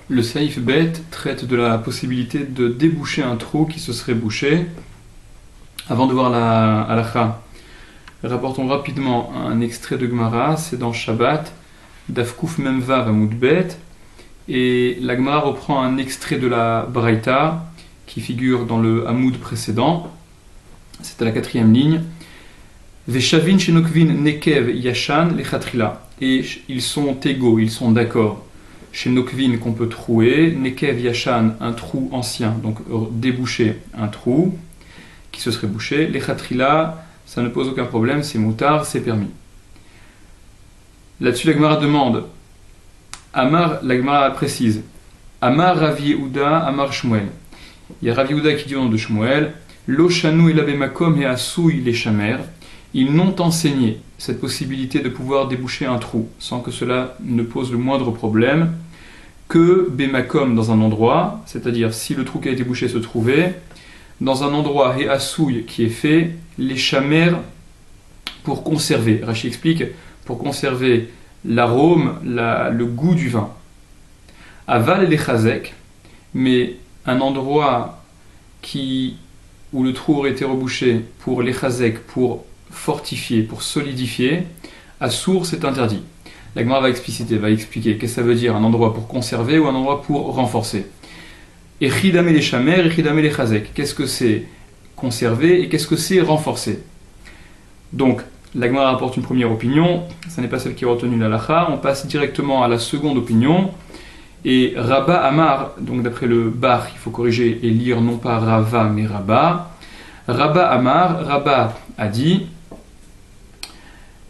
Le Saïf Bet traite de la possibilité de déboucher un trou qui se serait bouché. Avant de voir la halakha, rapportons rapidement un extrait de Gemara, c'est dans Shabbat, Dafkouf Memvav Amud Bet, et la Gemara reprend un extrait de la Braïta qui figure dans le Amud précédent, c'est à la 4e ligne. Veshavin Shenokvin Nekev Yashan Lechatrila, et ils sont égaux, ils sont d'accord. Chez Nokvin qu'on peut trouer, Nekev Yashan, un trou ancien, donc déboucher un trou qui se serait bouché. Les Khatrila, ça ne pose aucun problème, c'est moutard, c'est permis. Là-dessus, la Gemara demande, la Gemara précise, Amar Rav Yehuda, Amar Shmuel. Il y a Rav Yehuda qui dit au nom de Shmuel, Lo Shanu et Labemakom et Asouy les Chamer. Ils n'ont enseigné cette possibilité de pouvoir déboucher un trou sans que cela ne pose le moindre problème que Bemakom dans un endroit, c'est-à-dire si le trou qui a été bouché se trouvait dans un endroit et assouille qui est fait, les chamères pour conserver. Rachi explique, pour conserver l'arôme, le goût du vin. Aval et les chazek, mais un endroit où le trou aurait été rebouché pour les chazek, pour fortifier, pour solidifier, assour c'est interdit. La Gemara va expliquer qu'est-ce que ça veut dire, un endroit pour conserver ou un endroit pour renforcer. Et chidame les chamer, et chidame les chazek. Qu'est-ce que c'est conserver et qu'est-ce que c'est renforcer? Donc, la Gemara apporte une première opinion, ce n'est pas celle qui a retenu la halakha, on passe directement à la seconde opinion. Et Rabba Amar, donc d'après le bar, il faut corriger et lire non pas Rava mais Rabba. Rabba Amar, Rabba a dit,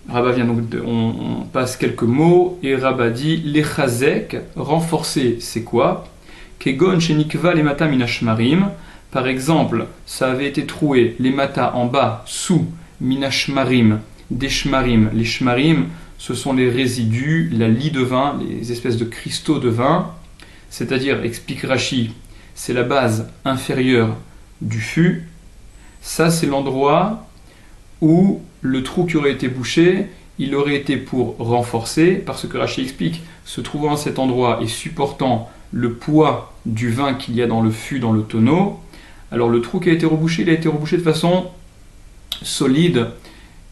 Rabba vient donc, on passe quelques mots, et Rabba dit, les chazek, renforcer, c'est quoi? Kegon shenikva les mata minashmarim, par exemple, ça avait été troué, les mata en bas, sous, minashmarim, des shmarim. Les shmarim, ce sont les résidus, la lie de vin, les espèces de cristaux de vin, c'est-à-dire, explique Rashi, c'est la base inférieure du fût. Ça, c'est l'endroit où le trou qui aurait été bouché, il aurait été pour renforcer, parce que Rashi explique, se trouvant à cet endroit et supportant le poids du vin qu'il y a dans le fût, dans le tonneau, alors le trou qui a été rebouché, il a été rebouché de façon solide,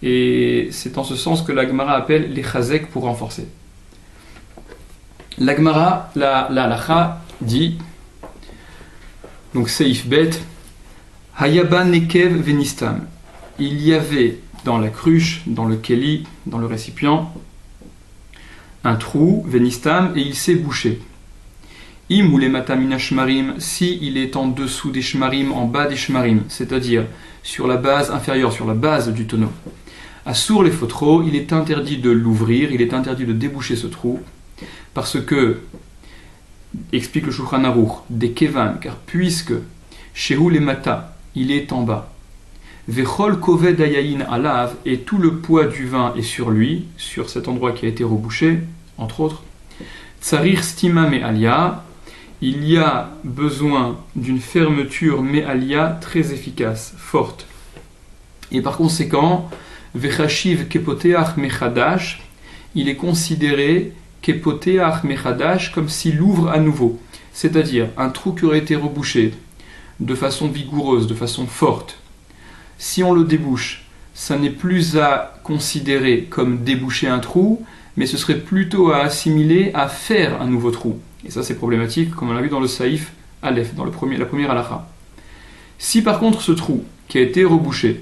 et c'est en ce sens que la Gemara appelle les chazek pour renforcer. La Gemara, la halakha dit, donc Seif Bet, Hayaba Nekev Venistam. Il y avait dans la cruche, dans le keli, dans le récipient, un trou, Venistam, et il s'est bouché. Im ou les matamina shmarim, si il est en dessous des shmarim, en bas des shmarim, c'est-à-dire sur la base inférieure, sur la base du tonneau. Assour les fotros, il est interdit de l'ouvrir, il est interdit de déboucher ce trou, parce que, explique le Shulchan Aruch, des kevan, car puisque shehu les mata, il est en bas. Vechol koved ayayin alav, et tout le poids du vin est sur lui, sur cet endroit qui a été rebouché, entre autres. Tsarir stima me'alia, il y a besoin d'une fermeture me'alia très efficace, forte. Et par conséquent, vechashiv kepoteach mechadash, il est considéré kepoteach mechadash comme s'il ouvre à nouveau. C'est-à-dire un trou qui aurait été rebouché de façon vigoureuse, de façon forte. Si on le débouche, ça n'est plus à considérer comme déboucher un trou, mais ce serait plutôt à assimiler à faire un nouveau trou. Et ça c'est problématique, comme on l'a vu dans le Saïf Aleph, dans la première halakha. Si par contre ce trou qui a été rebouché,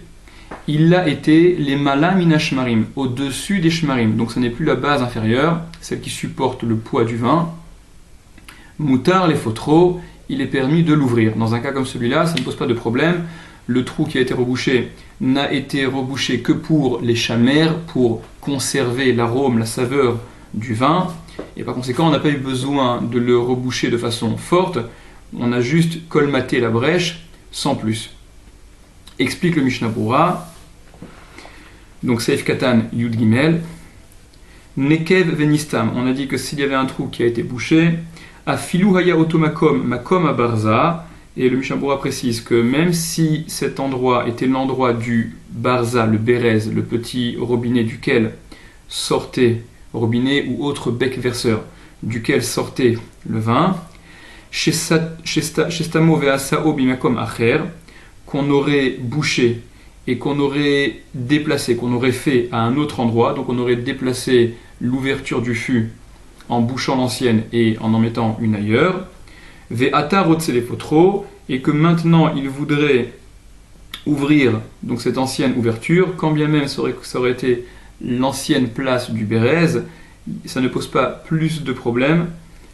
il a été les mala minashmarim, au-dessus des shmarim, donc ce n'est plus la base inférieure, celle qui supporte le poids du vin, moutar les fotros, il est permis de l'ouvrir. Dans un cas comme celui-là, ça ne pose pas de problème. Le trou qui a été rebouché n'a été rebouché que pour les chamères, pour conserver l'arôme, la saveur du vin. Et par conséquent, on n'a pas eu besoin de le reboucher de façon forte. On a juste colmaté la brèche, sans plus. Explique le Mishnah Berurah. Donc, Seif Katan Yud Gimel. Nekev Venistam. On a dit que s'il y avait un trou qui a été bouché, Afilu Haya Otomakom Makom Abarza. Et le Mishnah Berurah précise que même si cet endroit était l'endroit du barza, le bérez, le petit robinet duquel sortait, robinet ou autre bec verseur, duquel sortait le vin, Shestamo ve'asao bimakom acher, qu'on aurait bouché et qu'on aurait déplacé, qu'on aurait fait à un autre endroit, donc on aurait déplacé l'ouverture du fût en bouchant l'ancienne et en mettant une ailleurs, ve'ata rotselefotro, et que maintenant il voudrait ouvrir donc cette ancienne ouverture, quand bien même ça aurait été l'ancienne place du Bérez, ça ne pose pas plus de problème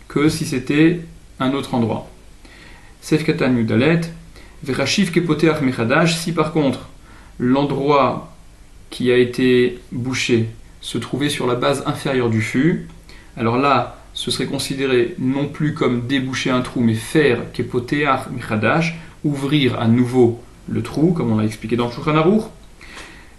que si c'était un autre endroit. Sef Katan Yudalet, Verashiv Kepoteach Mechadash, si par contre l'endroit qui a été bouché se trouvait sur la base inférieure du fût, alors là, ce serait considéré non plus comme déboucher un trou, mais faire Kepoteach Mechadash, ouvrir à nouveau le trou, comme on l'a expliqué dans le Shulchan Aruch.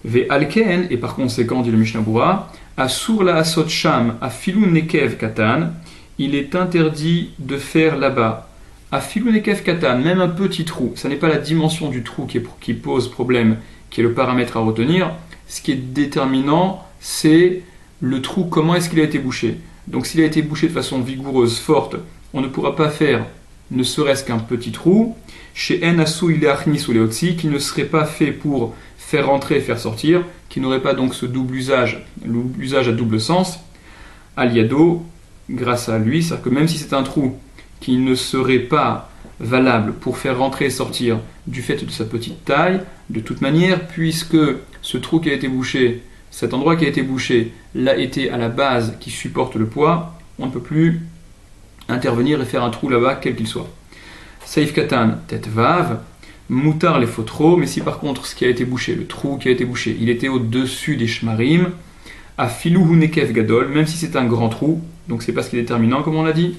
Ve'alken, et par conséquent, dit le Mishnah Berurah, Asur la asot sham afilu nekev katan, il est interdit de faire là-bas afilu nekev katan, même un petit trou. Ça n'est pas la dimension du trou qui pose problème, qui est le paramètre à retenir. Ce qui est déterminant, c'est le trou, comment est-ce qu'il a été bouché. Donc s'il a été bouché de façon vigoureuse, forte, on ne pourra pas faire ne serait-ce qu'un petit trou. Chez En Asou il Achnis ou Leotsi, qui ne serait pas fait pour faire rentrer et faire sortir, qui n'aurait pas donc ce double usage, l'usage à double sens, Aliado, grâce à lui, c'est-à-dire que même si c'est un trou qui ne serait pas valable pour faire rentrer et sortir du fait de sa petite taille, de toute manière, puisque ce trou qui a été bouché, cet endroit qui a été bouché, l'a été à la base qui supporte le poids, on ne peut plus intervenir et faire un trou là-bas, quel qu'il soit. Saif Katan, tête vave, Moutar les fotro, mais si par contre ce qui a été bouché, le trou qui a été bouché, il était au-dessus des shmarim, à filou nekev gadol, même si c'est un grand trou, donc c'est pas ce qui est déterminant comme on l'a dit,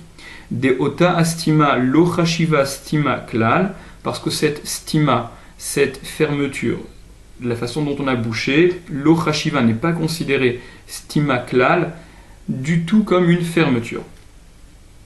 de ota astima lo chashiva stima klal, parce que cette stima, cette fermeture, la façon dont on a bouché, lo chashiva n'est pas considérée stima klal du tout comme une fermeture.